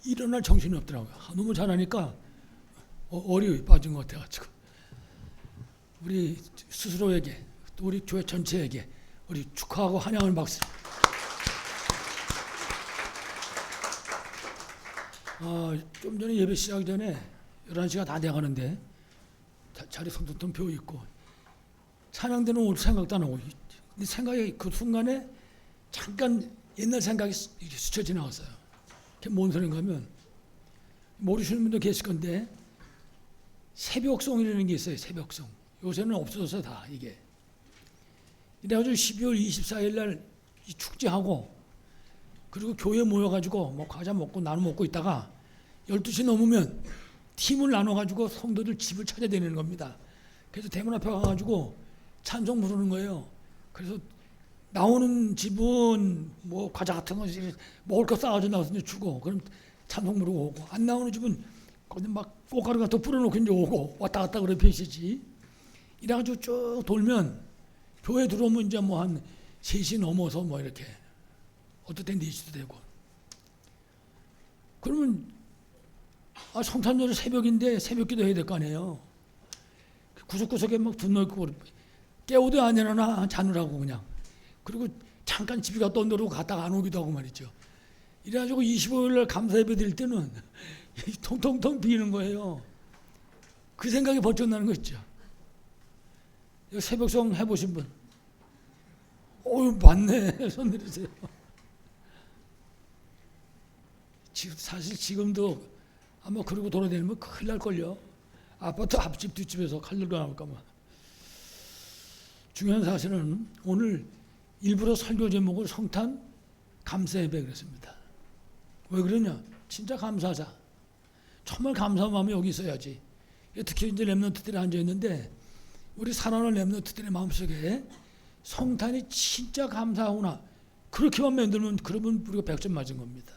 일어날 정신이 없더라고요. 너무 잘하니까 어려이 빠진 것 같아가지고 우리 스스로에게 또 우리 교회 전체에게 우리 축하하고 환영하는 박수. 좀 전에 예배 시작 전에 11시가 다 돼가는데 자리 손톱 펴 있고 찬양대는 올 생각도 안 하고 근데 생각이 그 순간에 잠깐 옛날 생각이 스쳐 지나갔어요. 그게 뭔 소린가 하면 모르시는 분도 계실 건데 새벽송이라는 게 있어요. 새벽송. 요새는 없어져서 다 이게. 이래가지고 12월 24일 날 축제하고 그리고 교회 모여가지고 뭐 과자 먹고 나눠 먹고 있다가 12시 넘으면 팀을 나눠가지고 성도들 집을 찾아다니는 겁니다. 그래서 대문 앞에 가가지고 찬송 부르는 거예요. 그래서 나오는 집은 뭐 과자 같은 거 먹을 거 싸가지고 나와서 이제 주고 그럼 찬송 부르고 오고 안 나오는 집은 거기 막 꽃가루 같은 거 뿌려놓고 이제 오고 왔다 갔다 그래 펴시지. 이래가지고 쭉 돌면 교회 들어오면 이제 뭐 한 3시 넘어서 뭐 이렇게 어떨 땐 4시도 되고 그러면 성탄절 새벽인데 새벽기도 해야 될 거 아니에요. 구석구석에 막 돈 넣고 깨우도 안 일어나 자느라고 그냥 그리고 잠깐 집에 갔다 온다고 갔다가 안 오기도 하고 말이죠. 이래가지고 25일 날 감사 예배 드릴 때는 통통통 비는 거예요. 그 생각이 번쩍 나는 거 있죠. 새벽송 해보신 분? 맞네. 손 들으세요. 사실 지금도 아마 그러고 돌아다니면 큰일 날걸요. 아파트 앞집 뒷집에서 칼 들고 나올까봐. 중요한 사실은 오늘 일부러 설교 제목을 성탄 감사 예배 그랬습니다. 왜 그러냐? 진짜 감사하자. 정말 감사한 마음이 여기 있어야지. 특히 이제 렘넌트들이 앉아 있는데 우리 사랑하는 렘넌트들의 마음속에 성탄이 진짜 감사하구나. 그렇게만 만들면 그러면 우리가 100점 맞은 겁니다.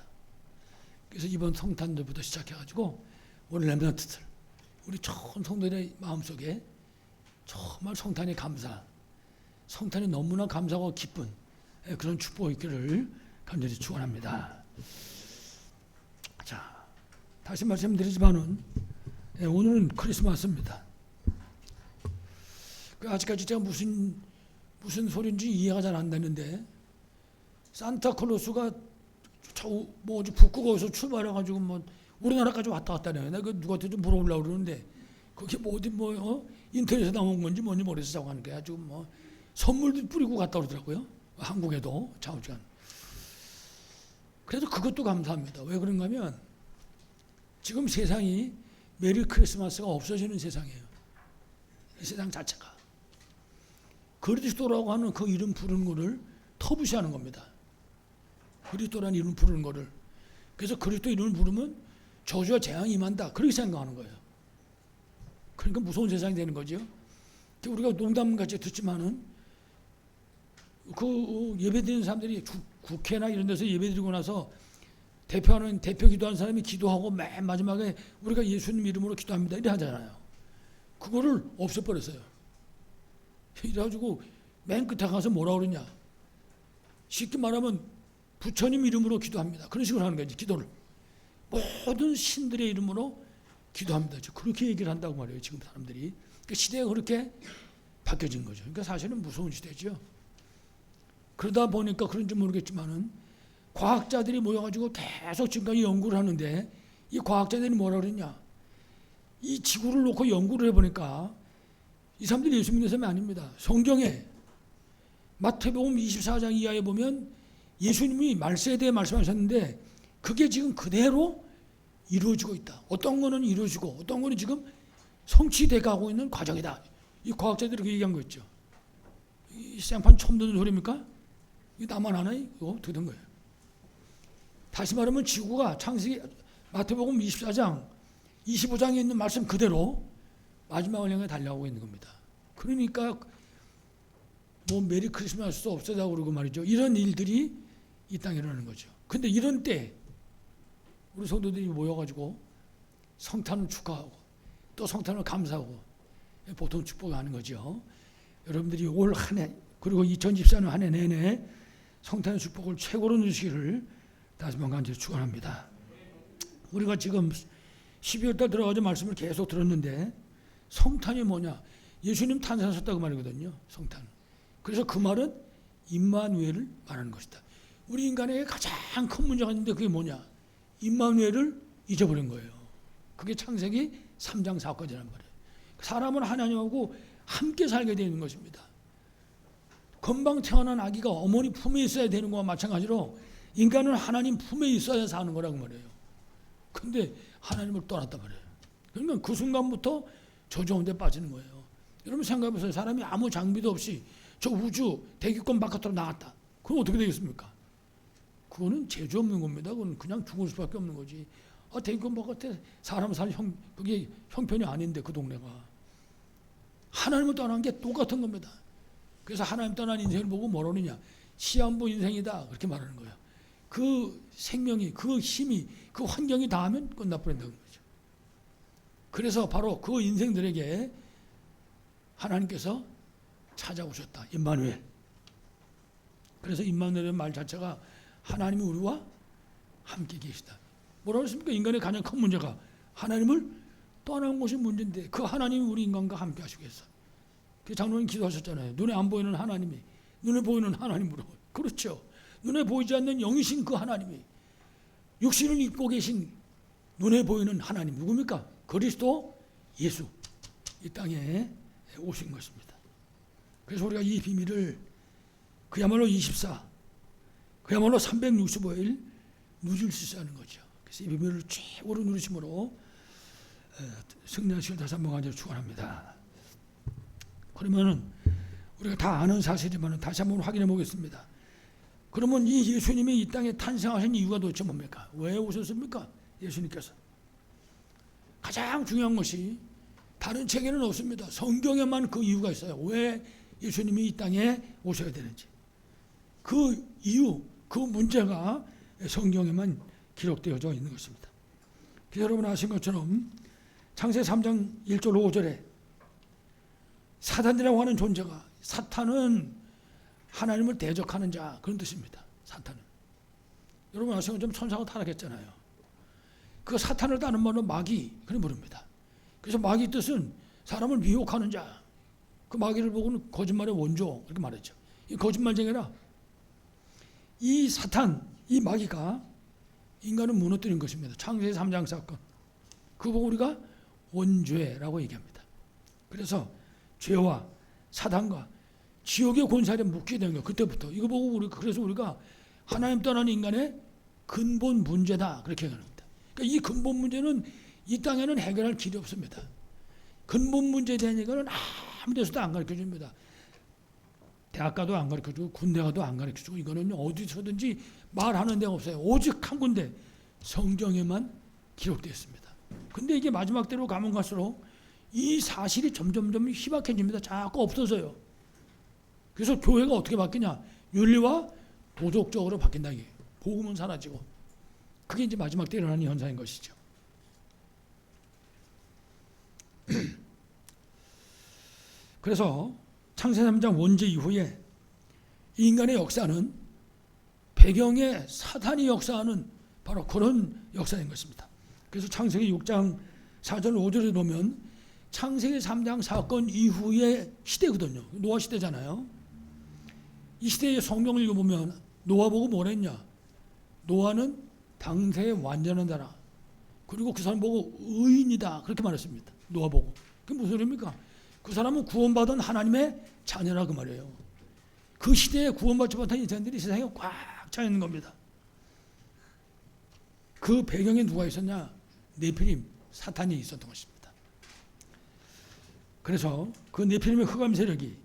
그래서 이번 성탄절부터 시작해가지고 우리 렘넌트들, 우리 전 성도들의 마음속에 정말 성탄이 감사, 성탄이 너무나 감사하고 기쁜 그런 축복이 있기를 간절히 축원합니다. 자, 다시 말씀드리지만은 오늘은 크리스마스입니다. 아직까지 제가 무슨 소리인지 이해가 잘 안 되는데 산타클로스가 뭐지 북극에서 출발해가지고 뭐 우리나라까지 왔다 갔다 해요. 내가 누구한테 좀 물어보려고 그러는데 그게 뭐 어디 인터넷에 나온 건지 뭔지 모르겠어 자고 하는 게 지금 뭐 선물도 뿌리고 갔다 그러더라고요. 한국에도 좌우지간. 그래도 그것도 감사합니다. 왜 그런가 하면 지금 세상이 메리 크리스마스가 없어지는 세상이에요. 이 세상 자체가. 그리스도라고 하는 그 이름 부르는 거를 터부시하는 겁니다. 그리스도라는 이름 부르는 거를. 그래서 그리스도 이름을 부르면 저주와 재앙이 임한다. 그렇게 생각하는 거예요. 그러니까 무서운 세상이 되는 거죠. 우리가 농담같이 듣지만은 그 예배드리는 사람들이 국회나 이런 데서 예배드리고 나서 대표 기도하는 사람이 기도하고 맨 마지막에 우리가 예수님 이름으로 기도합니다. 이래 하잖아요. 그거를 없애버렸어요. 이래가지고 맨 끝에 가서 뭐라 그러냐. 쉽게 말하면 부처님 이름으로 기도합니다. 그런 식으로 하는 거지, 기도를. 모든 신들의 이름으로 기도합니다. 그렇게 얘기를 한다고 말해요, 지금 사람들이. 그러니까 시대가 그렇게 바뀌어진 거죠. 그러니까 사실은 무서운 시대죠. 그러다 보니까 그런지 모르겠지만은 과학자들이 모여가지고 계속 지금까지 연구를 하는데 이 과학자들이 뭐라 그러냐. 이 지구를 놓고 연구를 해보니까 이 사람들이 예수 믿는 사람이 아닙니다. 성경에 마태복음 24장 이하에 보면 예수님이 말세에 대해 말씀하셨는데 그게 지금 그대로 이루어지고 있다. 어떤 거는 이루어지고 어떤 거는 지금 성취돼 가고 있는 과정이다. 이 과학자들이 그렇게 얘기한 거 있죠. 이 생판 처음 듣는 소리입니까? 이거 나만 하나? 이거 어떻게 된 거예요? 다시 말하면 지구가 창세기 마태복음 24장 25장에 있는 말씀 그대로 마지막을 향해 달려가고 있는 겁니다. 그러니까 뭐 메리 크리스마스도 없어자고 그러고 말이죠. 이런 일들이 이 땅에 일어나는 거죠. 근데 이런 때 우리 성도들이 모여가지고 성탄을 축하하고 또 성탄을 감사하고 보통 축복하는 거죠. 여러분들이 올 한 해 그리고 2024년 한 해 내내 성탄의 축복을 최고로 누리시기를 다시 한번 간절히 축원합니다. 우리가 지금 12월 달 들어가서 말씀을 계속 들었는데 성탄이 뭐냐? 예수님 탄생하셨다고 말이거든요. 성탄. 그래서 그 말은 임마누엘을 말하는 것이다. 우리 인간에게 가장 큰 문제가 있는데 그게 뭐냐? 임마누엘을 잊어버린 거예요. 그게 창세기 3장 사건이란 말이에요. 사람은 하나님하고 함께 살게 되는 것입니다. 금방 태어난 아기가 어머니 품에 있어야 되는 것과 마찬가지로 인간은 하나님 품에 있어야 사는 거라고 말해요. 근데 하나님을 떠났단 말이에요. 그러니까 그 순간부터 저주한 데 빠지는 거예요. 여러분 생각해보세요. 사람이 아무 장비도 없이 저 우주 대기권 바깥으로 나갔다. 그럼 어떻게 되겠습니까? 그거는 재주 없는 겁니다. 그건 그냥 죽을 수밖에 없는 거지. 대기권 바깥에 사람 살 그게 형편이 아닌데 그 동네가. 하나님을 떠난 게 똑같은 겁니다. 그래서 하나님 떠난 인생을 보고 뭐라 그러냐. 시한부 인생이다. 그렇게 말하는 거예요. 그 생명이, 그 힘이, 그 환경이 닿으면 끝나버린다는 거죠. 그래서 바로 그 인생들에게 하나님께서 찾아오셨다. 임마누엘. 그래서 임마누엘의 말 자체가 하나님이 우리와 함께 계시다. 뭐라고 했습니까? 인간의 가장 큰 문제가 하나님을 떠난 것이 문제인데 그 하나님이 우리 인간과 함께 하시겠어. 그 장로님 기도하셨잖아요. 눈에 안 보이는 하나님이 눈에 보이는 하나님으로. 그렇죠. 눈에 보이지 않는 영이신 그 하나님이 육신을 입고 계신 눈에 보이는 하나님 누굽니까? 그리스도 예수 이 땅에 오신 것입니다. 그래서 우리가 이 비밀을 그야말로 24 그야말로 365일 누릴 수 있는 거죠. 그래서 이 비밀을 최고로 누리심으로 승리하시길 다시 한번 간절히 축원합니다. 그러면은 우리가 다 아는 사실이지만 다시 한번 확인해 보겠습니다. 그러면 이 예수님이 이 땅에 탄생하신 이유가 도대체 뭡니까? 왜 오셨습니까? 예수님께서. 가장 중요한 것이 다른 책에는 없습니다. 성경에만 그 이유가 있어요. 왜 예수님이 이 땅에 오셔야 되는지. 그 이유, 그 문제가 성경에만 기록되어져 있는 것입니다. 여러분 아신 것처럼 창세 3장 1절 5절에 사단이라고 하는 존재가 사탄은 하나님을 대적하는 자 그런 뜻입니다. 사탄은. 여러분 아시는 것처럼 천사가 타락했잖아요. 그 사탄을 따는 말은 마귀 그런 부릅니다. 그래서 마귀 뜻은 사람을 미혹하는 자. 그 마귀를 보고는 거짓말의 원조 이렇게 말했죠. 이 거짓말쟁이라 이 사탄, 이 마귀가 인간을 무너뜨린 것입니다. 창세기 3장 사건. 그거 보고 우리가 원죄라고 얘기합니다. 그래서 죄와 사단과 지옥의 권세에 묶게 된 거예요. 그때부터. 이거 보고 그래서 우리가 하나님 떠난 인간의 근본 문제다. 그렇게 얘기합니다. 그러니까 이 근본 문제는 이 땅에는 해결할 길이 없습니다. 근본 문제에 대한 얘기는 아무 데서도 안 가르쳐 줍니다. 대학 가도 안 가르쳐 주고 군대 가도 안 가르쳐 주고 이거는 어디서든지 말하는 데가 없어요. 오직 한 군데 성경에만 기록되어 있습니다. 근데 이게 마지막 때로 가면 갈수록 이 사실이 점점점 희박해집니다. 자꾸 없어져요. 그래서 교회가 어떻게 바뀌냐? 윤리와 도덕적으로 바뀐다 이게. 복음은 사라지고. 그게 이제 마지막 때 일어나는 현상인 것이죠. 그래서 창세 3장 원죄 이후에 인간의 역사는 배경에 사탄이 역사하는 바로 그런 역사인 것입니다. 그래서 창세기 6장 4절 5절에 보면 창세기 3장 사건 이후의 시대거든요. 노아 시대잖아요. 이 시대의 성경을 읽어보면 노아 보고 뭘 했냐? 노아는 당대의 완전한 자라. 그리고 그 사람 보고 의인이다. 그렇게 말했습니다. 노아 보고. 그게 무슨 소리입니까? 그 사람은 구원받은 하나님의 자녀라 그 말이에요. 그 시대에 구원받지 못한 인생들이 세상에 꽉 차 있는 겁니다. 그 배경에 누가 있었냐? 네피림, 사탄이 있었던 것입니다. 그래서 그 네피림의 흑암 세력이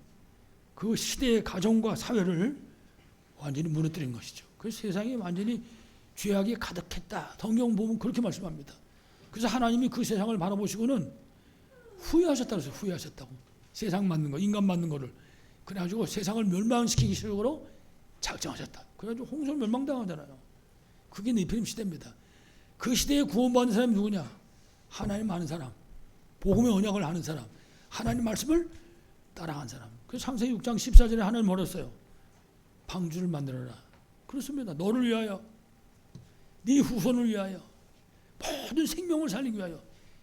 그 시대의 가정과 사회를 완전히 무너뜨린 것이죠. 그 세상이 완전히 죄악이 가득했다. 성경 보면 그렇게 말씀합니다. 그래서 하나님이 그 세상을 바라보시고는 후회하셨다고 했어요. 후회하셨다고. 세상 만든 거, 인간 만든 거를. 그래가지고 세상을 멸망시키기 시작으로 작정하셨다. 그래가지고 홍수를 멸망당하잖아요. 그게 네피림 시대입니다. 그 시대에 구원받은 사람이 누구냐? 하나님 아는 사람, 복음의 언약을 아는 사람, 하나님 말씀을 따라간 사람. 그래서 창세기 6장 14절에 하나님 뭐라 했어요? 방주를 만들어라. 그렇습니다. 너를 위하여, 네 후손을 위하여 모든 생명을 살리기 위하여.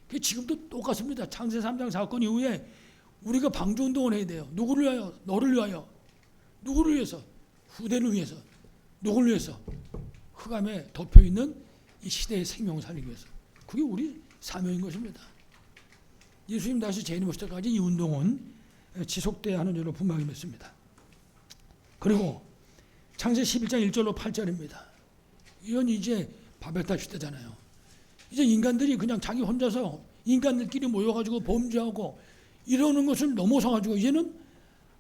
그 지금도 똑같습니다. 창세 3장 사건 이후에 우리가 방주운동을 해야 돼요. 누구를 위하여? 너를 위하여. 누구를 위해서? 후대를 위해서. 누구를 위해서? 흑암에 덮여있는 이 시대의 생명을 살리기 위해서. 그게 우리 사명인 것입니다. 예수님 다시 재림 오실 때까지 이 운동은 지속돼야 하는 줄로 분명히 믿습니다. 그리고 창세 11장 1절로 8절입니다. 이건 이제 바벨탑 시대잖아요. 이제 인간들이 그냥 자기 혼자서 인간들끼리 모여가지고 범죄하고 이러는 것을 넘어서가지고 이제는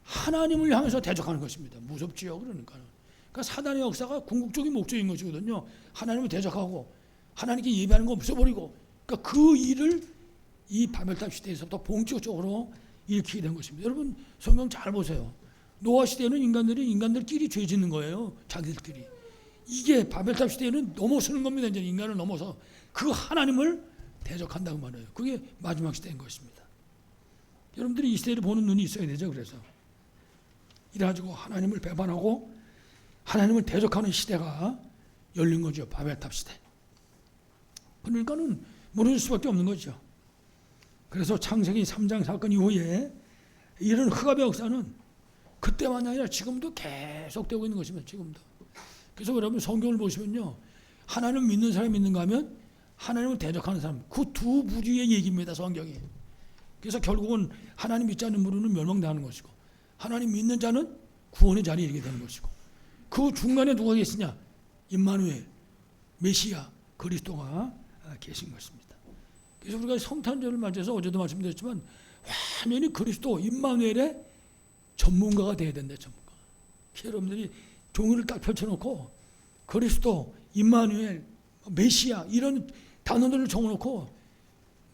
하나님을 향해서 대적하는 것입니다. 무섭지요. 그러니까 사단의 역사가 궁극적인 목적인 것이거든요. 하나님을 대적하고 하나님께 예배하는 거 없애버리고, 그러니까 그 일을 이 바벨탑 시대에서부터 본격적으로 일으키게 된 것입니다. 여러분 성경 잘 보세요. 노아 시대에는 인간들끼리 죄 짓는 거예요. 자기들끼리. 이게 바벨탑 시대에는 넘어서는 겁니다. 이제 인간을 넘어서 그 하나님을 대적한다고 말해요. 그게 마지막 시대인 것입니다. 여러분들이 이 시대를 보는 눈이 있어야 되죠. 그래서 이래가지고 하나님을 배반하고 하나님을 대적하는 시대가 열린 거죠. 바벨탑 시대. 그러니까는 무너질 수밖에 없는 거죠. 그래서 창세기 3장 사건 이후에 이런 흑암의 역사는 그때만 아니라 지금도 계속되고 있는 것입니다. 지금도. 그래서 여러분 성경을 보시면요, 하나님 믿는 사람이 있는가 하면 하나님을 대적하는 사람, 그 두 부류의 얘기입니다. 성경이. 그래서 결국은 하나님 믿지 않는 무리는 멸망당하는 것이고 하나님 믿는 자는 구원의 자리에 이르게 되는 것이고, 그 중간에 누가 계시냐? 임마누엘, 메시아, 그리스도가 계신 것입니다. 그래서 우리가 성탄절을 맞이해서 어제도 말씀드렸지만 완전히 그리스도 임마누엘의 전문가가 돼야 된다. 전문가. 여러분들이 종이를 딱 펼쳐놓고 그리스도, 임마누엘, 메시아 이런 단어들을 적어놓고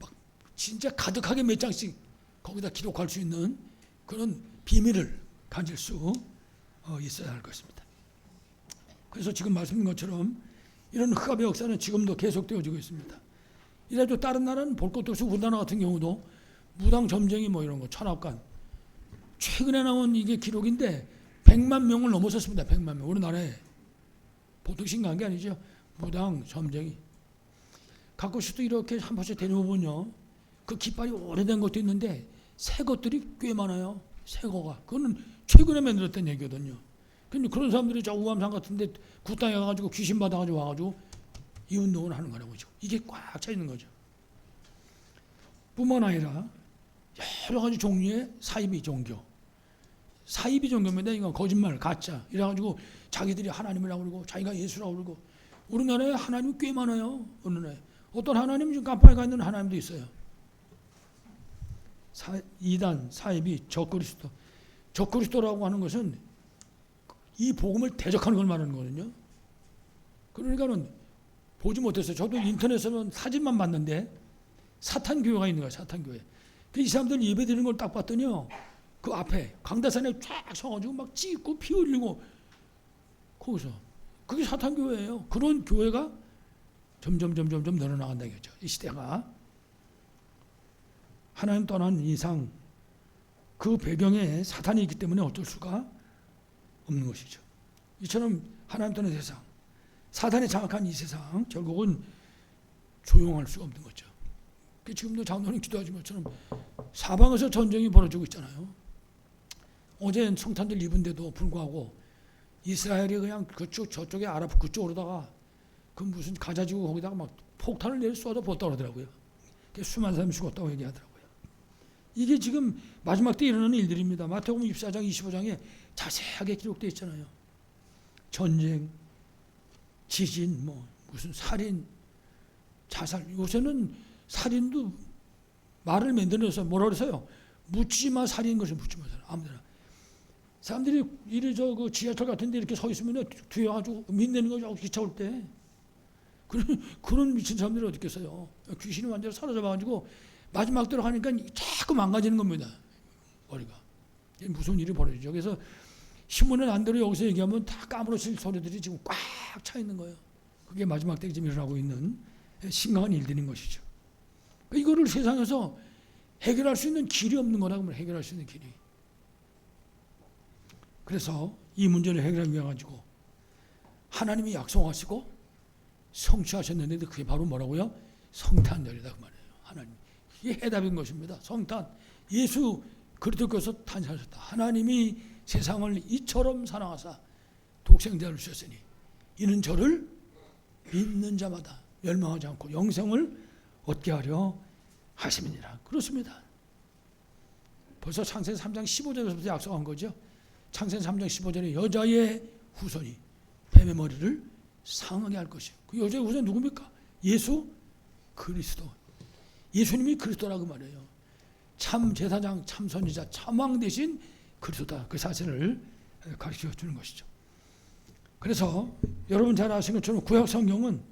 막 진짜 가득하게 몇 장씩 거기다 기록할 수 있는 그런 비밀을 가질 수 있어야 할 것입니다. 그래서 지금 말씀드린 것처럼 이런 흑암의 역사는 지금도 계속되어지고 있습니다. 이래도 다른 나라는 볼 것도 없이 우리나라 같은 경우도 무당 점쟁이 뭐 이런 거, 천압관, 최근에 나온 이게 기록인데 100만 명을 넘어섰습니다. 100만 명. 우리나라에 보통 심각한 게 아니죠. 무당 점쟁이. 가끔씩도 이렇게 한 번씩 다녀보면요, 그 깃발이 오래된 것도 있는데 새 것들이 꽤 많아요. 새 거가. 그거는 최근에 만들었던 얘기거든요. 근데 그런 사람들이 저 우암산 같은데 굿당에 가가지고 귀신 받아가지고 와가지고 이 운동을 하는 거라고 죠. 이게 꽉 차 있는 거죠. 뿐만 아니라 여러 가지 종류의 사이비 종교. 사이비 종교입니다. 이건 거짓말, 가짜. 이래가지고 자기들이 하나님이라고 그러고 자기가 예수라고 그러고. 우리나라에 하나님이 꽤 많아요. 어느 날 어떤 하나님 지금 깜빵에 가 있는 하나님도 있어요. 이단, 사이비, 적그리스도. 적그리스도라고 하는 것은 이 복음을 대적하는 걸 말하는 거거든요. 그러니까는 보지 못했어요. 저도 인터넷에서는 사진만 봤는데 사탄 교회가 있는 거예요. 사탄 교회. 이 사람들 예배 드리는 걸 딱 봤더니요, 그 앞에 강다산에 쫙 서가지고 막 찢고 피 흘리고 거기서 그게 사탄 교회예요. 그런 교회가 점점 늘어나간다겠죠. 이 시대가 하나님 떠난 이상 그 배경에 사탄이 있기 때문에 어쩔 수가 없는 것이죠. 이처럼 하나님 떠난 세상, 사탄이 장악한 이 세상 결국은 조용할 수가 없는 거죠. 지금도 장로님 기도하신 것처럼 사방에서 전쟁이 벌어지고 있잖아요. 어제 성탄절 입은데도 불구하고 이스라엘이 그냥 그쪽 저쪽에 아랍 그쪽으로다가 그 무슨 가자지구 거기다가 막 폭탄을 내려 쏟아 부었다 그러더라고요. 수많은 사람이 죽었다고 얘기하더라고요. 이게 지금 마지막 때 일어나는 일들입니다. 마태복음 24장 25장에 자세하게 기록되어 있잖아요. 전쟁, 지진, 뭐 무슨 살인, 자살. 요새는 살인도 말을 만들어서 뭐라 그래서요? 묻지마 살인 것을 묻지마 살인. 아무데나. 사람들이 이래 그 지하철 같은 데 이렇게 서 있으면 뒤에 가지고 민내는 거죠. 기차 올 때. 그런 미친 사람들이 어디 있겠어요. 귀신이 완전히 사로잡아가지고 마지막 들어가니까 자꾸 망가지는 겁니다. 머리가. 무슨 일이 벌어지죠. 그래서 신문에 안 들어 여기서 얘기하면 다 까무러칠 소리들이 지금 꽉 차 있는 거예요. 그게 마지막 때 지금 일어나고 있는 심각한 일들인 것이죠. 이거를 세상에서 해결할 수 있는 길이 없는 거라고 하면 해결할 수 있는 길이. 그래서 이 문제를 해결하기 위해 가지고 하나님이 약속하시고 성취하셨는데 그게 바로 뭐라고요? 성탄절이다 그 말이에요. 하나님 이게 해답인 것입니다. 성탄 예수 그리스도께서 탄생하셨다. 하나님이 세상을 이처럼 사랑하사 독생자를 주셨으니 이는 저를 믿는 자마다 멸망하지 않고 영생을 얻게 하려 하심이니라. 그렇습니다. 벌써 창세기 3장 15절에서부터 약속한 거죠. 창세기 3장 15절에 여자의 후손이 뱀의 머리를 상하게 할 것이요. 그 여자의 후손 누굽니까? 예수 그리스도. 예수님이 그리스도라고 말해요. 참 제사장, 참 선지자, 참왕 대신 그리스도다. 그 사실을 가르쳐 주는 것이죠. 그래서 여러분 잘 아시는 것처럼 구약 성경은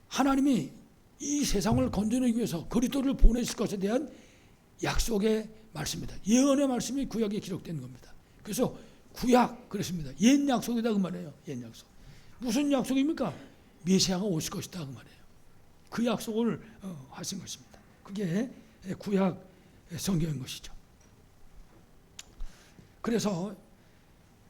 하나님이 이 세상을 건져내기 위해서 그리스도를 보내실 것에 대한 약속의 말씀입니다. 예언의 말씀이 구약에 기록된 겁니다. 그래서 구약 그렇습니다. 옛 약속이다 그 말이에요. 옛 약속. 무슨 약속입니까? 메시아가 오실 것이다 그 말이에요. 그 약속을 하신 것입니다. 그게 구약 성경인 것이죠. 그래서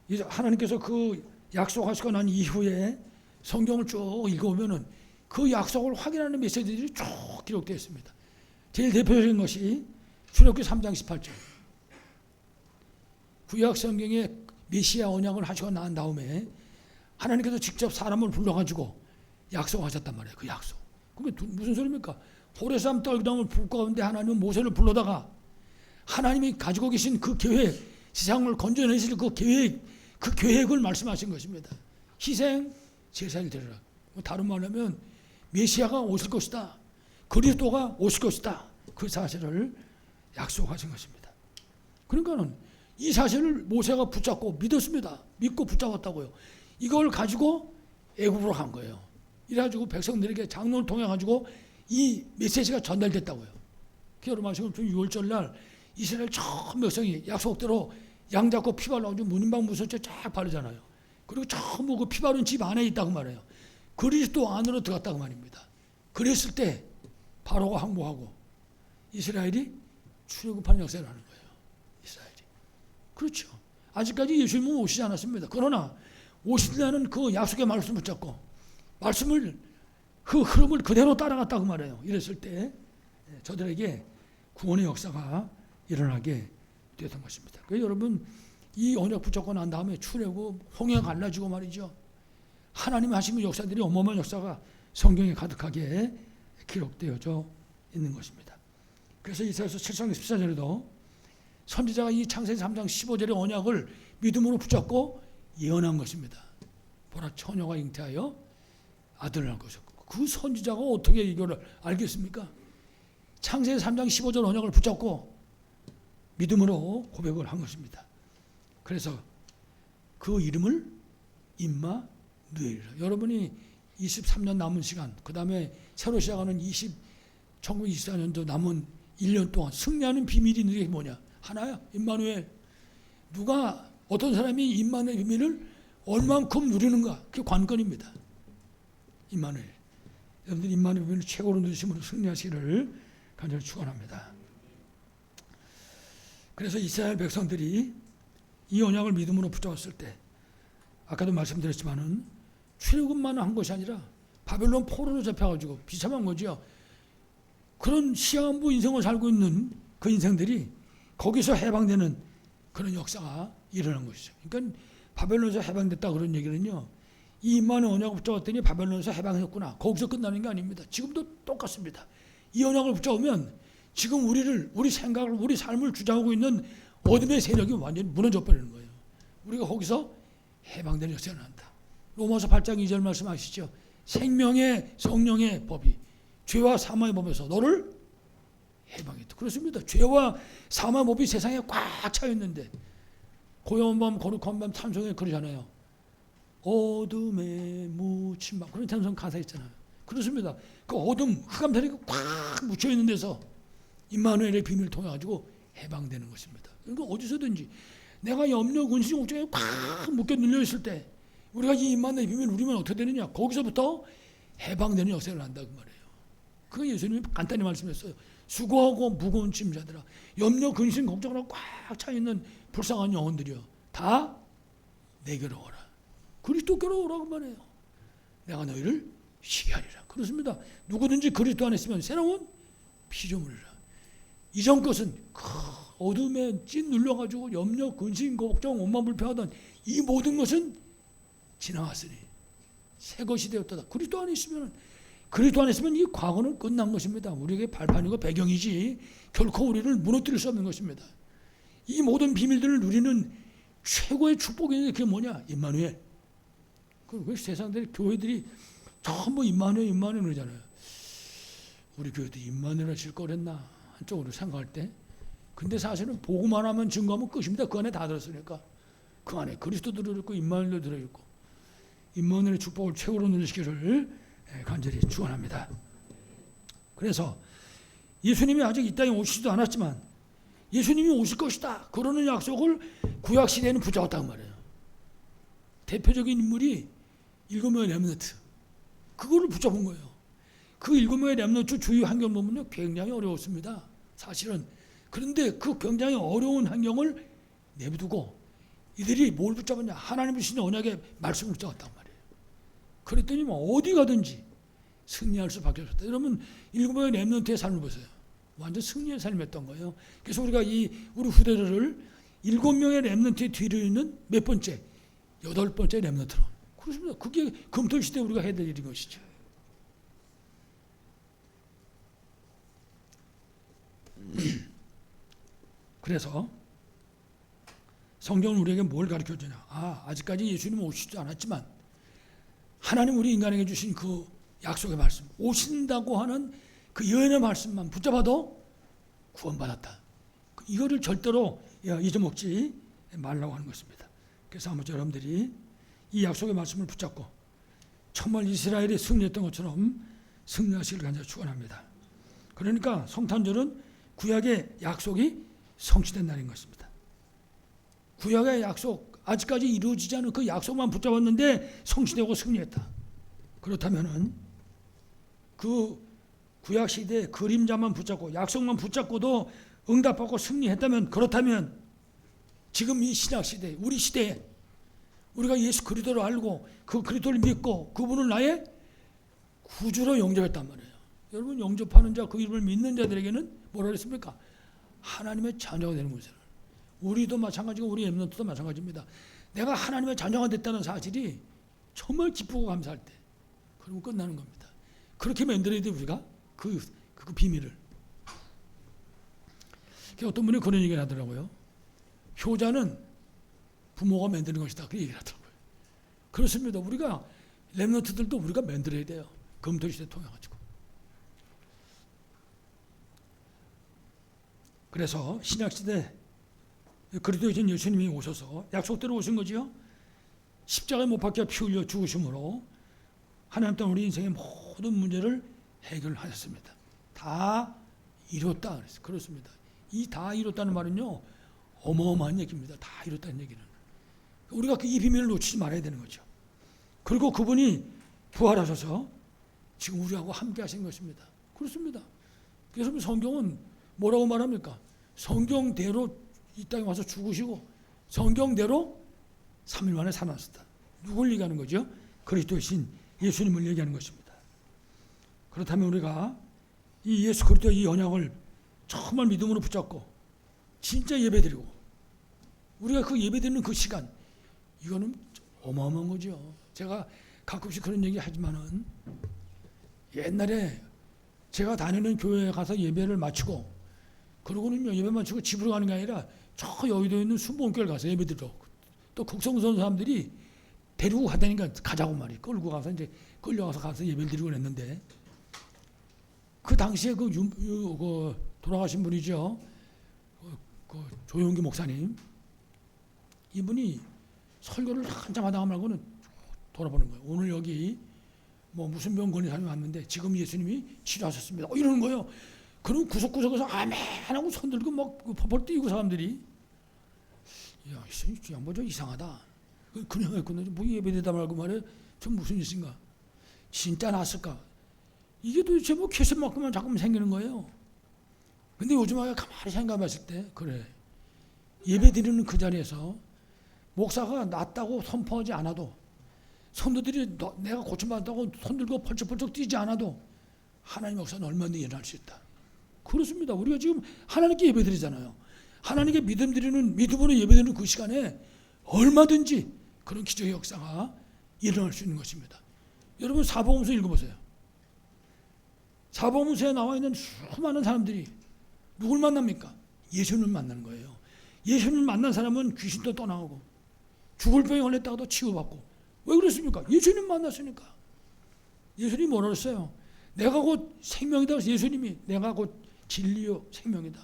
이제 하나님께서 그 약속하시고 난 이후에 성경을 쭉 읽어보면은 그 약속을 확인하는 메시지들이 쭉 기록되어 있습니다. 제일 대표적인 것이 출애굽기 3장 18절. 구약 성경에 메시아 언약을 하시고 난 다음에 하나님께서 직접 사람을 불러가지고 약속하셨단 말이에요. 그 약속. 그게 무슨 소리입니까? 호레산 떨기나무 불 가운데 하나님은 모세를 불러다가 하나님이 가지고 계신 그 계획, 세상을 건져내실 그 계획을 말씀하신 것입니다. 희생 제사를 드리라. 다른 말로 하면 메시아가 오실 것이다. 그리스도가 오실 것이다. 그 사실을 약속하신 것입니다. 그러니까는 이 사실을 모세가 붙잡고 믿었습니다. 믿고 붙잡았다고요. 이걸 가지고 애굽으로 간 거예요. 이래가지고 백성들에게 장로를 통해 가지고 이 메시지가 전달됐다고요. 여러분 아시면 6월절 날 이스라엘 전 백성이 약속대로 양 잡고 피 발라가지고 문인방 무소째 쫙 바르잖아요. 그리고 전부 그 피 바른 집 안에 있다고 말해요. 그리스도 안으로 들어갔다고 말입니다. 그랬을 때 바로가 항복하고 이스라엘이 출애굽하는 역사를 하는 거예요. 이스라엘이. 그렇죠. 아직까지 예수님은 오시지 않았습니다. 그러나 오시려는 그 약속의 말씀을 붙잡고 말씀을 그 흐름을 그대로 따라갔다고 말해요. 이랬을 때 저들에게 구원의 역사가 일어나게 되었던 것입니다. 그래서 여러분 이 언약 붙잡고 난 다음에 출애굽 홍해 갈라지고 말이죠. 하나님 하시는 역사들이 어마어마한 역사가 성경에 가득하게 기록되어져 있는 것입니다. 그래서 이사야서 7장 14절에도 선지자가 이 창세기 3장 15절의 언약을 믿음으로 붙잡고 예언한 것입니다. 보라 처녀가 잉태하여 아들을 낳을 것이고 그 선지자가 어떻게 이거를 알겠습니까? 창세기 3장 15절 언약을 붙잡고 믿음으로 고백을 한 것입니다. 그래서 그 이름을 임마누엘이라. 여러분이 23년 남은 시간, 그 다음에 새로 시작하는 1924년도 남은 1년 동안 승리하는 비밀이 있는 게 뭐냐? 하나야, 임마누엘. 누가 어떤 사람이 임마누엘 비밀을 얼만큼 누리는가? 그게 관건입니다. 임마누엘. 여러분들 임마누엘 비밀을 최고로 누리심으로 승리하시기를 간절히 축원합니다. 그래서 이스라엘 백성들이 이 언약을 믿음으로 붙잡았을 때 아까도 말씀드렸지만은 출애굽만 한 것이 아니라 바벨론 포로로 잡혀가지고 비참한 거죠. 그런 시한부 인생을 살고 있는 그 인생들이 거기서 해방되는 그런 역사가 일어난 것이죠. 그러니까 바벨론에서 해방됐다 그런 얘기는요. 이 임마누엘 언약을 붙잡았더니 바벨론에서 해방했구나. 거기서 끝나는 게 아닙니다. 지금도 똑같습니다. 이 언약을 붙잡으면 지금 우리 생각을, 우리 삶을 주장하고 있는 어둠의 세력이 완전히 무너져 버리는 거예요. 우리가 거기서 해방되는 역사가 난다. 로마서 8장 2절 말씀 아시죠? 생명의 성령의 법이 죄와 사망의 법에서 너를 해방했다. 그렇습니다. 죄와 사망의 법이 세상에 꽉 차 있는데 고요한 밤 거룩한 밤 찬송에 그러잖아요. 어둠에 묻힌 밤. 그런 찬송 가사 있잖아요. 그렇습니다. 그 어둠 흑암살이 꽉 묻혀 있는 데서 임마누엘의 비밀을 통해 가지고 해방되는 것입니다. 그러니까 어디서든지 내가 염려, 근심, 걱정에 꽉 묶여 눌려 있을 때 우리가 이 임마누엘의 비밀을 누리면 어떻게 되느냐? 거기서부터 해방되는 역사를 한다고 말해요. 그거 예수님이 간단히 말씀했어요. 수고하고 무거운 짐자들아, 염려, 근심, 걱정으로 꽉 차 있는 불쌍한 영혼들이여, 다 내게로 오라. 그리스도께로 오라고 말해요. 내가 너희를 쉬게 하리라. 그렇습니다. 누구든지 그리스도 안에 있으면 새로운 피조물이라. 이전 것은 어둠에 찐 눌려가지고 염려, 근심, 걱정, 원망, 불평하던 이 모든 것은 지나갔으니 새 것이 되었다. 그리스도 안에 있으면 이 과거는 끝난 것입니다. 우리에게 발판이고 배경이지 결코 우리를 무너뜨릴 수 없는 것입니다. 이 모든 비밀들을 누리는 최고의 축복이 그게 뭐냐? 임마누엘. 그 세상들 교회들이 전부 임마누엘 그러잖아요. 우리 교회도 임마누엘 하실 거랬나 한쪽으로 생각할 때. 근데 사실은 보고만 하면 증거하면 끝입니다. 그 안에 다 들었으니까. 그 안에 그리스도도 들어있고 임마누엘도 들어있고 임마누엘의 축복을 최고로 누리시기를 간절히 축원합니다. 그래서 예수님이 아직 이 땅에 오시지도 않았지만 예수님이 오실 것이다 그러는 약속을 구약 시대에는 붙잡았단 말이에요. 대표적인 인물이 7명의 렘넌트, 그거를 붙잡은 거예요. 그 7명의 렘넌트 주위 환경 보면요 굉장히 어려웠습니다. 사실은. 그런데 그 굉장히 어려운 환경을 내비두고 이들이 뭘 붙잡았냐? 하나님 주신 언약의 말씀을 붙잡았단 말이에요. 그랬더니 뭐 어디 가든지 승리할 수밖에 없었다. 여러분 7명의 렘넌트의 삶을 보세요. 완전 승리의 삶이었던 거예요. 그래서 우리가 우리 후대를 7명의 렘넌트의 뒤를 있는 몇 번째? 8번째 렘넌트로. 그렇습니다. 그게 금토 시대에 우리가 해야 될 일인 것이죠. 그래서 성경은 우리에게 뭘 가르쳐주냐? 아직까지 예수님 오시지도 않았지만 하나님 우리 인간에게 주신 그 약속의 말씀, 오신다고 하는 그 예언의 말씀만 붙잡아도 구원받았다. 이거를 절대로 잊어먹지 말라고 하는 것입니다. 그래서 아무쪼 여러분들이 이 약속의 말씀을 붙잡고 정말 이스라엘이 승리했던 것처럼 승리하시길 간절히 축원합니다. 그러니까 성탄절은 구약의 약속이 성취된 날인 것입니다. 구약의 약속, 아직까지 이루어지지 않은 그 약속만 붙잡았는데 성취되고 승리했다. 그렇다면은 그 구약 시대의 그림자만 붙잡고 약속만 붙잡고도 응답받고 승리했다면, 그렇다면 지금 이 신약 시대, 우리 시대에 우리가 예수 그리스도를 알고 그 그리스도를 믿고 그분을 나의 구주로 영접했단 말이에요. 여러분 영접하는 자, 그 이름을 믿는 자들에게는 뭐라 그랬습니까? 하나님의 자녀가 되는 것이에요. 우리도 마찬가지고 우리 렘넌트도 마찬가지입니다. 내가 하나님의 자녀가 됐다는 사실이 정말 기쁘고 감사할 때, 그러면 끝나는 겁니다. 그렇게 만들어야 돼 우리가 그 비밀을. 어떤 분이 그런 얘기를 하더라고요. 효자는 부모가 만드는 것이다. 그 얘기를 하더라고요. 그렇습니다. 우리가 렘넌트들도 우리가 만들어야 돼요. 금토시대 통해 가지고. 그래서 신약시대 그리스도이신 예수님이 오셔서 약속대로 오신 거지요. 십자가에 못 박혀 피 흘려 죽으심으로 하나님 땅 우리 인생의 모든 문제를 해결하셨습니다. 다 이뤘다 그랬어요. 그렇습니다. 이 다 이뤘다는 말은요 어마어마한 얘기입니다. 다 이뤘다는 얘기는 우리가 이 비밀을 놓치지 말아야 되는 거죠. 그리고 그분이 부활하셔서 지금 우리하고 함께 하신 것입니다. 그렇습니다. 그래서 성경은 뭐라고 말합니까? 성경대로 이 땅에 와서 죽으시고 성경대로 3일 만에 살아났다. 누굴 얘기하는 거죠? 그리스도이신 예수님을 얘기하는 것입니다. 그렇다면 우리가 이 예수 그리스도의 이 언약을 정말 믿음으로 붙잡고 진짜 예배드리고 우리가 그 예배드리는 그 시간, 이거는 어마어마한 거죠. 제가 가끔씩 그런 얘기 하지만은 옛날에 제가 다니는 교회에 가서 예배를 마치고 그러고는 예배 마치고 집으로 가는 게 아니라 저 여의도에 있는 순복음교회를 가서 예배드리고 또 극성선 사람들이 데리고 가다니까 가자고 말이 끌고 가서 이제 끌려가서 예배를 드리고 그랬는데 그 당시에 그 돌아가신 분이죠. 그 조용기 목사님, 이분이 설교를 한참 하다가 말고는 돌아보는 거예요. 오늘 여기 뭐 무슨 병 걸린 사람이 왔는데 지금 예수님이 치료하셨습니다. 이러는 거예요. 그럼 구석구석에서 아멘 하고 손 들고 막 펄펄 뛰고 사람들이, 야, 이 양반 좀 이상하다. 그냥 했거든요. 뭐 예배되다 말고 말해. 저 무슨 일인가? 진짜 났을까? 이게 도대체 뭐 캐셋만큼만 자꾸만 생기는 거예요. 근데 요즘에 가만히 생각해봤을 때 그래. 예배 드리는 그 자리에서 목사가 낫다고 선포하지 않아도 성도들이 내가 고침받았다고 손들고 펄쩍펄쩍 뛰지 않아도 하나님 역사는 얼마든지 일어날 수 있다. 그렇습니다. 우리가 지금 하나님께 예배드리잖아요. 하나님께 믿음으로 예배드리는 그 시간에 얼마든지 그런 기적의 역사가 일어날 수 있는 것입니다. 여러분 사복음서 읽어보세요. 사복음서에 나와 있는 수많은 사람들이 누굴 만납니까? 예수님을 만나는 거예요. 예수님을 만난 사람은 귀신도 떠나가고 죽을 병에 걸렸다가도 치유받고. 왜 그렇습니까? 예수님 만났으니까. 예수님이 뭐라 그랬어요? 내가 곧 생명이다. 예수님이 내가 곧 진리요 생명이다.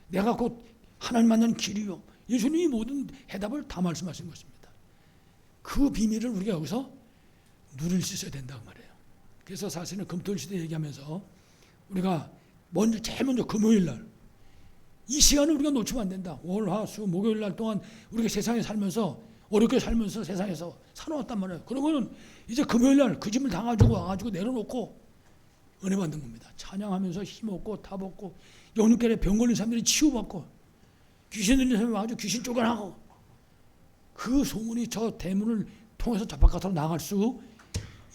내가 곧 하나님 만나는 길이요. 예수님이 모든 해답을 다 말씀하신 것입니다. 그 비밀을 우리가 여기서 누릴 수 있어야 된다고 말해요. 그래서 사실은 금토일 시대 얘기하면서 우리가 제일 먼저 금요일 날 이 시간을 우리가 놓치면 안 된다. 월, 화, 수, 목요일 날 동안 우리가 세상에 살면서 어렵게 살면서 세상에서 살아왔단 말이에요. 그러면은 이제 금요일 날 그 짐을 다 가지고 와가지고 내려놓고 은혜 받는 겁니다. 찬양하면서 힘없고 답없고 영육결에 병 걸린 사람들이 치유받고 귀신 들린 사람이 와가지고 귀신 쫓아나고 그 소문이 저 대문을 통해서 저 바깥으로 나갈 수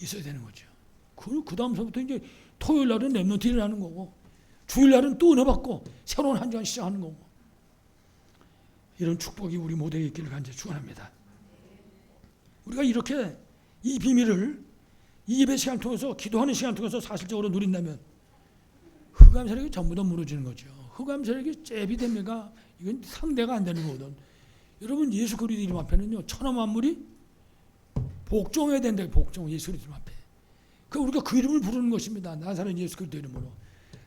있어야 되는 거죠. 그 다음서부터 이제 토요일 날은 랩런트를 하는 거고 주일 날은 또 은혜 받고 새로운 한 주간 시작하는 거고 이런 축복이 우리 모두에게 있기를 간절히 축원합니다. 우리가 이렇게 이 비밀을 이 예배 시간을 통해서 기도하는 시간을 통해서 사실적으로 누린다면 흑암 세력이 전부 다 무너지는 거죠. 흑암 세력이 잽이 됩니까? 이건 상대가 안 되는 거거든. 여러분 예수 그리스도 이름 앞에는요 천하 만물이 복종해야 된다. 복종 예수 그리스도 이름 앞에. 그 우리가 그 이름을 부르는 것입니다. 나사렛 예수 그리스도 이름으로.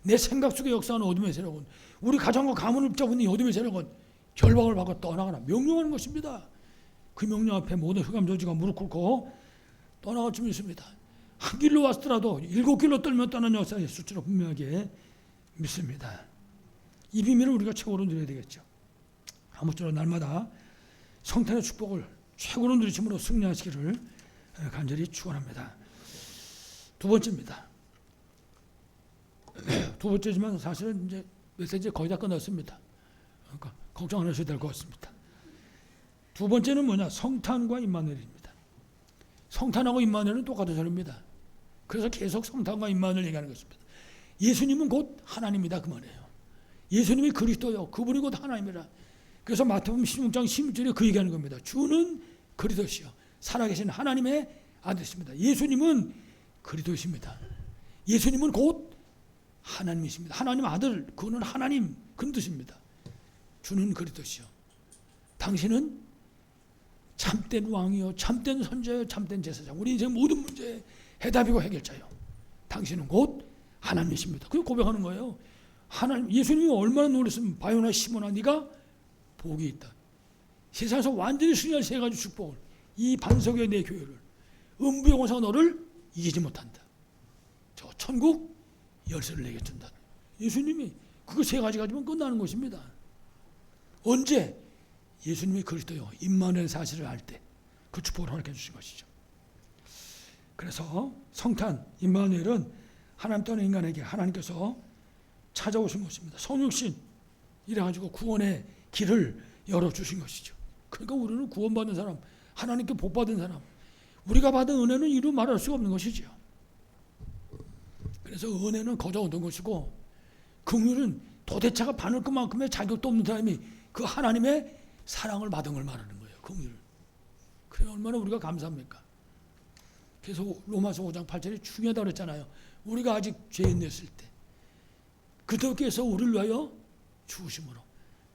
내 생각 속에 역사하는 어둠의 세력은 우리 가정과 가문을 붙잡고 있는 이 어둠의 세력은 결박을 받고 떠나가라 명령하는 것입니다. 그 명령 앞에 모든 흑암 저주가 무릎 꿇고 떠나갈 줄 믿습니다. 한 길로 왔더라도 7길로 떨며 떠나는 역사의 수치로 분명하게 믿습니다. 이 비밀을 우리가 최고로 누려야 되겠죠. 아무쪼록 날마다 성탄의 축복을 최고로 누리심으로 승리하시기를 간절히 축원합니다. 두 번째입니다. 두 번째지만 사실은 이제 메시지 거의 다 끝났습니다. 그러니까 걱정 안 하셔도 될 것 같습니다. 두 번째는 뭐냐? 성탄과 임마누엘입니다. 성탄하고 임마누엘은 똑같은 소리입니다. 그래서 계속 성탄과 임마누엘 얘기하는 것입니다. 예수님은 곧 하나님이다 그 말이에요. 예수님이 그리스도요. 그분이 곧 하나님이라. 그래서 마태복음 16장 16절에 그 얘기하는 겁니다. 주는 그리스도시요 살아계신 하나님의 아들이십니다. 예수님은 그리스도이십니다. 예수님은 곧 하나님이십니다. 하나님 아들, 그는 하나님 그런 뜻입니다. 주는 그리스도시요. 당신은 참된 왕이요, 참된 선자요, 참된 제사장. 우리 인생 모든 문제의 해답이고 해결자요. 당신은 곧 하나님이십니다. 그게 고백하는 거예요. 하나님, 예수님이 얼마나 놀랐으면 바요나 시몬아 네가 복이 있다. 세상에서 완전히 승리할 세 가지 축복을 이 반석의 내 교회를 음부영원사가 너를 이기지 못한다. 저 천국 열쇠를 내게 준다. 예수님이 그거 세 가지 가지면 끝나는 것입니다. 언제? 예수님이 그리스도요 임마누엘 사실을 알 때 그 축복을 허락해 주신 것이죠. 그래서 성탄 임마누엘은 하나님 떠난 인간에게 하나님께서 찾아오신 것입니다. 성육신 이래가지고 구원의 길을 열어주신 것이죠. 그러니까 우리는 구원받은 사람, 하나님께 복받은 사람, 우리가 받은 은혜는 이루 말할 수가 없는 것이죠. 그래서 은혜는 거저 얻은 것이고 긍휼은 도대체가 바늘 것만큼의 자격도 없는 사람이 그 하나님의 사랑을 받은 걸 말하는 거예요. 긍휼. 그래 얼마나 우리가 감사합니까? 그래서 로마서 5장 8절이 중요하다고 그랬잖아요. 우리가 아직 죄인됐을 때 그들께서 우리를 위하여 죽으심으로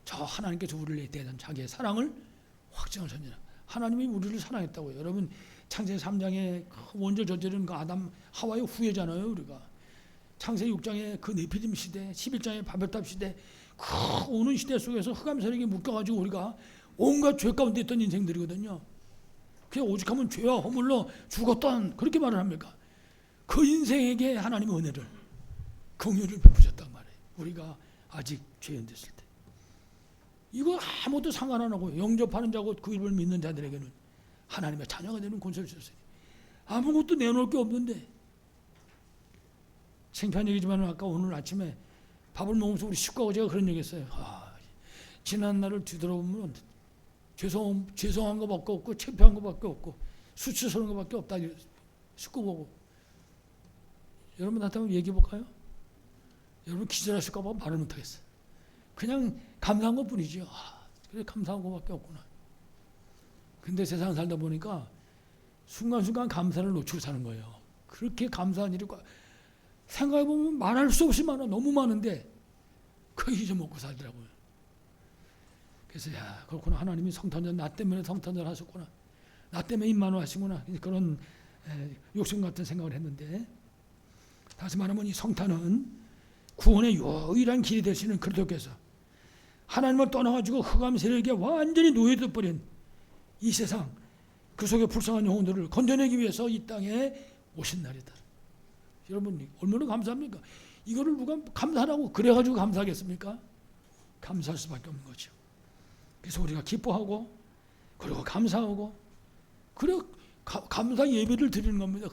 저 하나님께서 우리를 대한 자기의 사랑을 확증하셨느니라. 하나님이 우리를 사랑했다고요. 여러분 창세기 3장에 원죄 저지른 그 아담 하와의 후예잖아요. 우리가 창세기 6장에 그 네피림 시대, 11장에 바벨탑 시대, 그 오는 시대 속에서 흑암 세력에 묶여가지고 우리가 온갖 죄 가운데 있던 인생들이거든요. 그냥 오직하면 죄와 허물로 죽었던 그렇게 말을 합니까? 그 인생에게 하나님의 은혜를 긍휼을 베푸셨단 말이에요. 우리가 아직 죄인 됐을 때 이거 아무것도 상관 안 하고 영접하는 자고 그 이름을 믿는 자들에게는 하나님의 자녀가 되는 권세를 주셨어요. 아무것도 내놓을 게 없는데 창피한 얘기지만 아까 오늘 아침에 밥을 먹으면서 우리 식구하고 제가 그런 얘기 했어요. 지난 날을 뒤돌아보면 죄송한 것밖에 없고 창피한 것밖에 없고 수치스러운 것밖에 없다. 식구 보고. 여러분 나한테 한번 얘기해 볼까요? 여러분 기절하실까 봐 말을 못하겠어요. 그냥 감사한 것뿐이죠. 그래 감사한 것밖에 없구나. 근데 세상 살다 보니까 순간순간 감사를 놓치고 사는 거예요. 그렇게 감사한 일이 생각해보면 말할 수 없이 많아. 너무 많은데 그거 잊어먹고 살더라고요. 그래서 그렇구나. 하나님이 성탄절 나 때문에 성탄절 하셨구나. 나 때문에 임마누엘 하시구나. 그런 욕심 같은 생각을 했는데, 다시 말하면 이 성탄은 구원의 유일한 길이 되시는 그리스도께서 하나님을 떠나가지고 흑암 세력에 완전히 노예되어 버린 이 세상, 그 속에 불쌍한 영혼들을 건져내기 위해서 이 땅에 오신 날이다. 여러분 얼마나 감사합니까? 이거를 누가 감사하라고 그래가지고 감사하겠습니까? 감사할 수밖에 없는 거죠. 그래서 우리가 기뻐하고 그리고 감사하고 그래 감사 예배를 드리는 겁니다.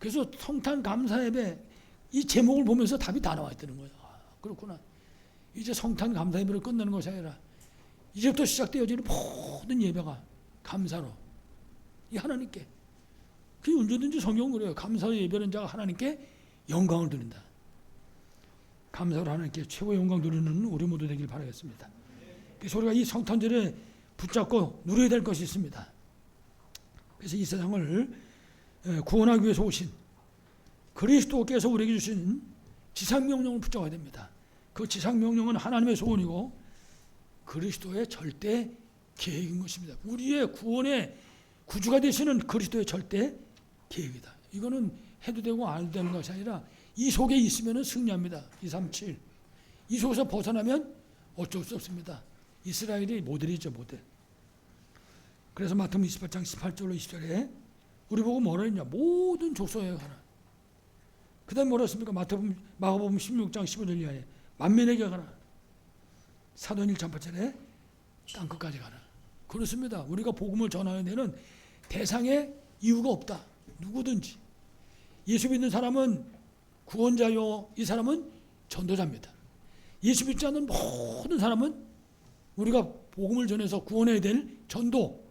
그래서 성탄 감사 예배 이 제목을 보면서 답이 다 나와 있다는 거예요. 그렇구나. 이제 성탄 감사 예배를 끝내는 것이 아니라 이제부터 시작되어지는 모든 예배가 감사로 이 하나님께, 그 언제든지 성경은 그래요. 감사 예배는 자가 하나님께 영광을 드린다. 감사로 하나님께 최고의 영광 드리는 우리 모두 되길 바라겠습니다. 그래서 우리가 이 성탄절에 붙잡고 누려야 될 것이 있습니다. 그래서 이 세상을 구원하기 위해서 오신 그리스도께서 우리에게 주신 지상명령을 붙잡아야 됩니다. 그 지상명령은 하나님의 소원이고 그리스도의 절대 계획인 것입니다. 우리의 구원의 구주가 되시는 그리스도의 절대 계획이다. 이거는 해도 되고 안 해도 되는 것이 아니라 이 속에 있으면 승리합니다. 237. 이 속에서 벗어나면 어쩔 수 없습니다. 이스라엘이 모델이죠, 모델. 그래서 마태복음 28장 18절로 20절에 우리 보고 뭐라 했냐? 모든 족속에 가라. 그 다음에 뭐라 했습니까? 마가복음 16장 15절 이하에 만민에게 가라. 사도행 1장 8절에 땅끝까지 가라. 그렇습니다. 우리가 복음을 전하는 데는 대상의 이유가 없다. 누구든지. 예수 믿는 사람은 구원자요, 이 사람은 전도자입니다. 예수 믿지 않는 모든 사람은 우리가 복음을 전해서 구원해야 될 전도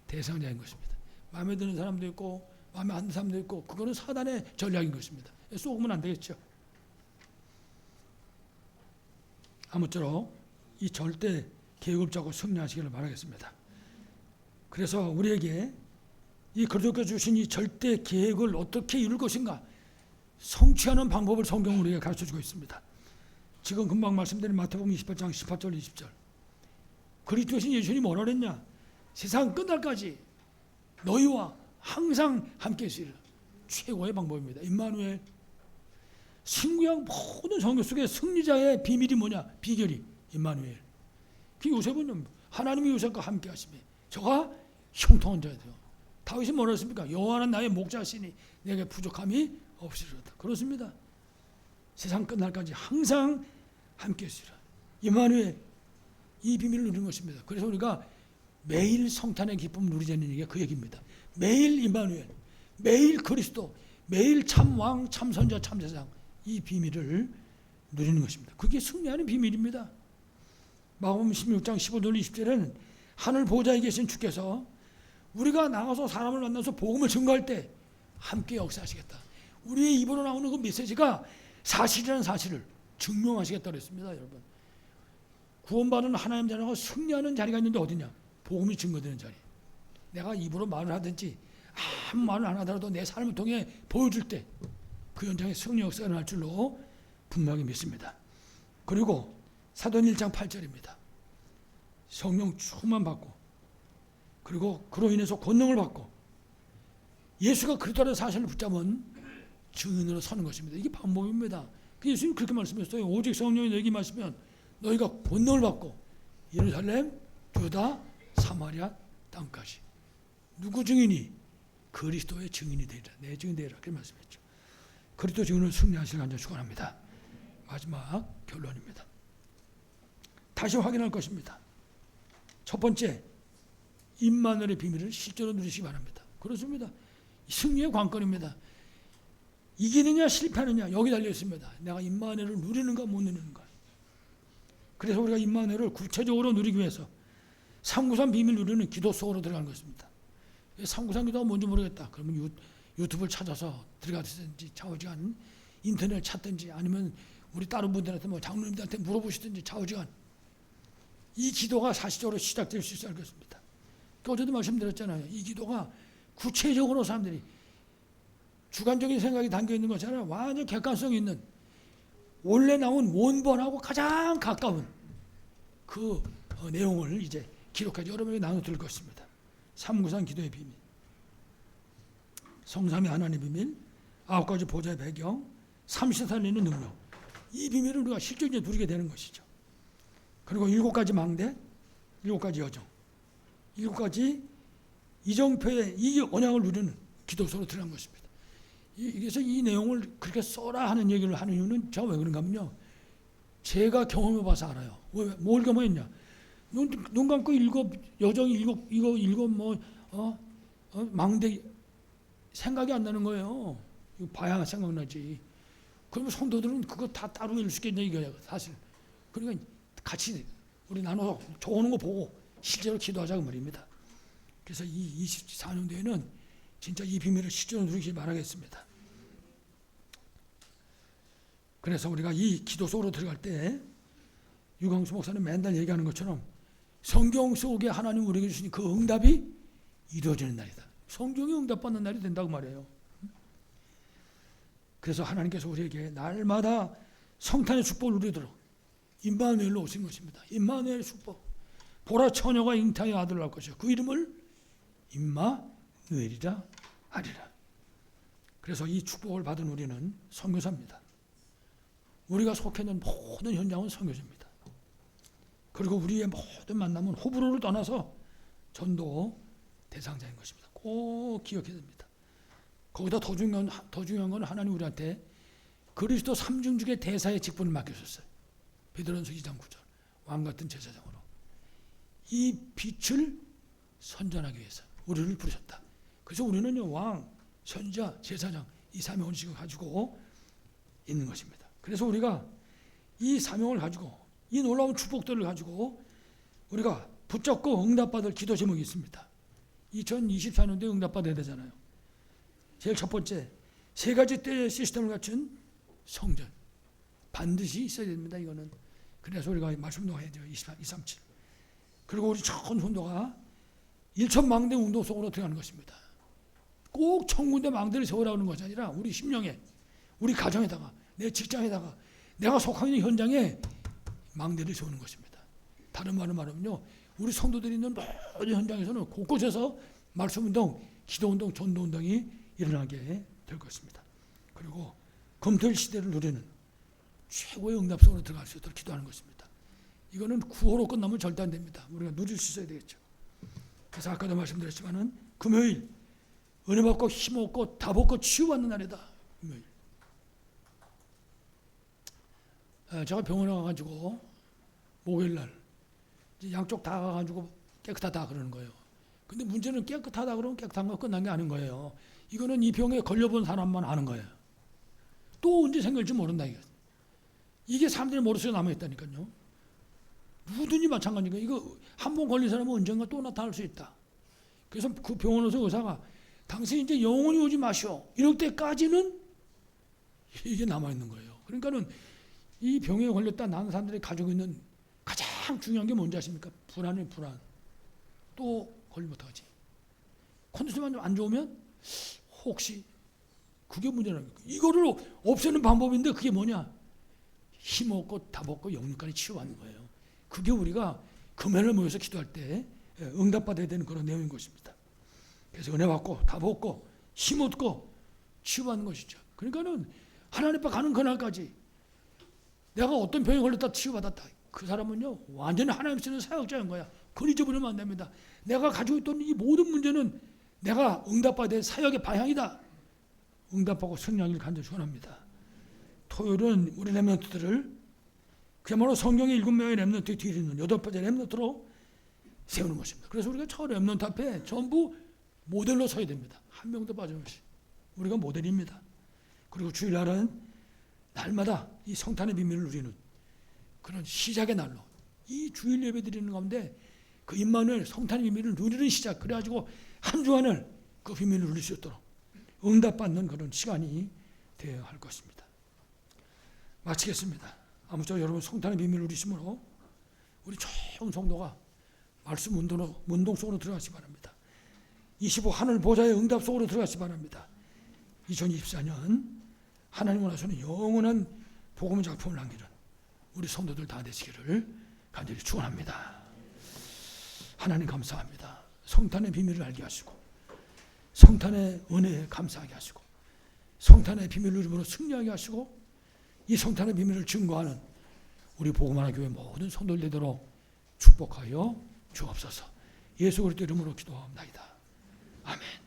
대상자인 것입니다. 마음에 드는 사람도 있고 마음에 안 드는 사람도 있고, 그거는 사단의 전략인 것입니다. 쏘으면 안 되겠죠. 아무쪼록 이 절대 계획을 잡고 승리하시기를 바라겠습니다. 그래서 우리에게 이 그리스도께서 주신 이 절대 계획을 어떻게 이룰 것인가 성취하는 방법을 성경은 우리에게 가르쳐주고 있습니다. 지금 금방 말씀드린 마태복음 28장 18절 20절 그리스도신 예수님이 뭐라 그랬냐? 세상 끝날까지 너희와 항상 함께 있으리라. 최고의 방법입니다. 임마누엘. 신구약 모든 성경 속에 승리자의 비밀이 뭐냐? 비결이 임마누엘. 그 요셉은 하나님이 요셉과 함께 하시며 저가 형통한 자야 돼요. 다윗이 뭐라 했습니까? 여호와는 나의 목자시니 내게 부족함이 없으리로다. 그렇습니다. 세상 끝날까지 항상 함께 있으리라. 임마누엘. 이 비밀을 누리는 것입니다. 그래서 우리가 매일 성탄의 기쁨을 누리자는 얘기가 그 얘기입니다. 매일 임마누엘, 매일 그리스도, 매일 참왕, 참선자, 참세상, 이 비밀을 누리는 것입니다. 그게 승리하는 비밀입니다. 마가복음 16장 15절 20절에는 하늘 보좌에 계신 주께서 우리가 나가서 사람을 만나서 복음을 증거할 때 함께 역사하시겠다. 우리의 입으로 나오는 그 메시지가 사실이라는 사실을 증명하시겠다 그랬습니다. 여러분, 구원받은 하나님 자녀가 승리하는 자리가 있는데 어디냐? 복음이 증거되는 자리. 내가 입으로 말을 하든지 아무 말을 안 하더라도 내 삶을 통해 보여줄 때 그 현장에 승리 역사가 일어날 줄로 분명히 믿습니다. 그리고 사도행 1장 8절입니다. 성령 충만 받고 그리고 그로 인해서 권능을 받고 예수가 그리스도라는 사실을 붙잡은 증인으로 서는 것입니다. 이게 방법입니다. 예수님 그렇게 말씀했어요. 오직 성령이 너에게 임하시면 너희가 권능을 받고 예루살렘, 유다, 사마리아 땅까지. 누구 증인이? 그리스도의 증인이 되리라. 내 증인 되리라. 그렇게 말씀했죠. 그리스도 증인을 승리하시길 간절히 축원합니다. 마지막 결론입니다. 다시 확인할 것입니다. 첫 번째, 임마누엘의 비밀을 실제로 누리시기 바랍니다. 그렇습니다. 승리의 관건입니다. 이기느냐 실패하느냐 여기 달려 있습니다. 내가 임마누엘을 누리는가 못 누리는가. 그래서 우리가 임마누엘을 구체적으로 누리기 위해서 393 비밀 누리는 기도 속으로 들어가는 것입니다. 393 기도가 뭔지 모르겠다. 그러면 유튜브를 찾아서 들어가든지 좌우지간 인터넷 찾든지 아니면 우리 다른 분들한테 뭐 장로님들한테 물어보시든지 좌우지간 이 기도가 사실적으로 시작될 수 있어야 하겠습니다. 어제도 말씀드렸잖아요. 이 기도가 구체적으로 사람들이 주관적인 생각이 담겨 있는 것이 아니라 완전 객관성 있는 원래 나온 원본하고 가장 가까운 그 내용을 이제 기록하지 여러분에게 나눠드릴 것입니다. 393 기도의 비밀, 성삼위 하나님의 비밀, 9가지 보좌의 배경, 삼시 살리는 능력, 이 비밀을 우리가 실질적으로 누리게 되는 것이죠. 그리고 7가지 망대, 7가지 여정, 7가지 이정표의 이 언약을 누리는 기도소로 들어간 것입니다. 그래서 이 내용을 그렇게 써라 하는 얘기를 하는 이유는 제가 왜 그런가 하면요, 제가 경험해 봐서 알아요. 뭘 경험했냐? 눈 감고 여정 이거 망대 생각이 안 나는 거예요. 이거 봐야 생각나지. 그러면 성도들은 그거 다 따로 읽을 수 있겠냐 이거예요, 사실. 그러니까 같이 우리 나눠서 좋은 거 보고 실제로 기도하자고 말입니다. 그래서 이 24년도에는 진짜 이 비밀을 실제로 누리기 바라겠습니다. 그래서 우리가 이 기도 속으로 들어갈 때 유광수 목사는 맨날 얘기하는 것처럼 성경 속에 하나님 우리에게 주신 그 응답이 이루어지는 날이다. 성경이 응답받는 날이 된다고 말해요. 그래서 하나님께서 우리에게 날마다 성탄의 축복을 누리도록 임마누엘로 오신 것입니다. 임마누엘의 축복. 보라 처녀가 잉타의 아들을 낳을 것이요 그 이름을 임마누엘이라 하리라. 그래서 이 축복을 받은 우리는 선교사입니다. 우리가 속해 있는 모든 현장은 선교사입니다. 그리고 우리의 모든 만남은 호불호를 떠나서 전도 대상자인 것입니다. 꼭 기억해야 됩니다. 거기다 더 중요한 건 하나님 우리한테 그리스도 삼중직의 대사의 직분을 맡겨줬어요. 베드로전서 2장 9절 왕같은 제사장으로 이 빛을 선전하기 위해서 우리를 부르셨다. 그래서 우리는요, 왕, 선지자, 제사장 이 사명을 지금 가지고 있는 것입니다. 그래서 우리가 이 사명을 가지고 이 놀라운 축복들을 가지고 우리가 붙잡고 응답받을 기도 제목이 있습니다. 2024년도에 응답받아야 되잖아요. 제일 첫 번째, 3가지 때의 시스템을 갖춘 성전 반드시 있어야 됩니다. 이거는 그래서 우리가 말씀도 해야 돼요. 237. 그리고 우리 전 훈도가 1,000망대 운동 속으로 들어가는 것입니다. 꼭 천군대 망대를 세우라고 하는 것이 아니라 우리 심령에, 우리 가정에다가, 내 직장에다가, 내가 속하는 현장에 망대를 세우는 것입니다. 다른 말로 말하면요, 우리 성도들이 있는 모든 현장에서는 곳곳에서 말씀운동, 기도운동, 전도운동이 일어나게 될 것입니다. 그리고 금토일 시대를 누리는 최고의 응답 속으로 들어갈 수 있도록 기도하는 것입니다. 이거는 구호로 끝나면 절대 안 됩니다. 우리가 누릴 수 있어야 되겠죠. 그래서 아까도 말씀드렸지만은 금요일 은혜 받고 힘 얻고 답 얻고 치유받는 날이다. 금요일. 제가 병원에 가가지고 목요일 날 양쪽 다 가가지고 깨끗하다 그러는 거예요. 근데 문제는 깨끗하다 그러면 깨끗한 거 끝난 게 아닌 거예요. 이거는 이 병에 걸려본 사람만 아는 거예요. 또 언제 생길지 모른다 이게. 이게 사람들의 머릿속에 남아있다니까요. 누구든지 마찬가지니까 이거 한 번 걸린 사람은 언젠가 또 나타날 수 있다. 그래서 그 병원에서 의사가 당신이 이제 영원히 오지 마시오. 이럴 때까지는 이게 남아있는 거예요. 그러니까는 이 병에 걸렸다 난 사람들이 가지고 있는 가장 중요한 게 뭔지 아십니까? 불안이에요, 불안. 또 걸리면 어떡하지? 컨디션만 좀 안 좋으면 혹시 그게 문제라니까. 이거를 없애는 방법인데 그게 뭐냐? 힘 얻고 답 얻고 영육간에 치유하는 거예요. 그게 우리가 금요일에 모여서 기도할 때 응답받아야 되는 그런 내용인 것입니다. 그래서 은혜 받고 답 얻고 힘 얻고 치유하는 것이죠. 그러니까는 하나님 앞에 가는 그날까지 내가 어떤 병에 걸렸다 치유받았다. 그 사람은요 완전히 하나님 쓰는 사역자인 거야. 그걸 잊어버리면 안 됩니다. 내가 가지고 있던 이 모든 문제는 내가 응답받아야 될 사역의 방향이다. 응답하고 승리하기를 간절히 축원합니다. 토요일은 우리 렘넌트들을 그야말로 성경의 7명의 렘넌트 뒤에 있는 8번째 렘넌트로 세우는 것입니다. 그래서 우리가 저 렘넌트 앞에 전부 모델로 서야 됩니다. 한 명도 빠짐없이. 우리가 모델입니다. 그리고 주일날은 날마다 이 성탄의 비밀을 누리는 그런 시작의 날로 이 주일 예배 드리는 가운데 그 임마누엘 성탄의 비밀을 누리는 시작. 그래가지고 한 주간을 그 비밀을 누릴 수 있도록 응답받는 그런 시간이 되어야 할 것입니다. 마치겠습니다. 아무쪼록 여러분 성탄의 비밀을 누리심으로 우리 총 성도가 말씀 문동 속으로 들어가시 바랍니다. 25 하늘 보좌의 응답 속으로 들어가시 바랍니다. 2024년 하나님 원하시는 영원한 복음의 작품을 남기는 우리 성도들 다 되시기를 간절히 축원합니다. 하나님 감사합니다. 성탄의 비밀을 알게 하시고 성탄의 은혜에 감사하게 하시고 성탄의 비밀을 누림으로 승리하게 하시고 이 성탄의 비밀을 증거하는 우리 복음하나 교회 모든 성도들 되도록 축복하여 주옵소서. 예수 그리스도 이름으로 기도합니다. 아멘.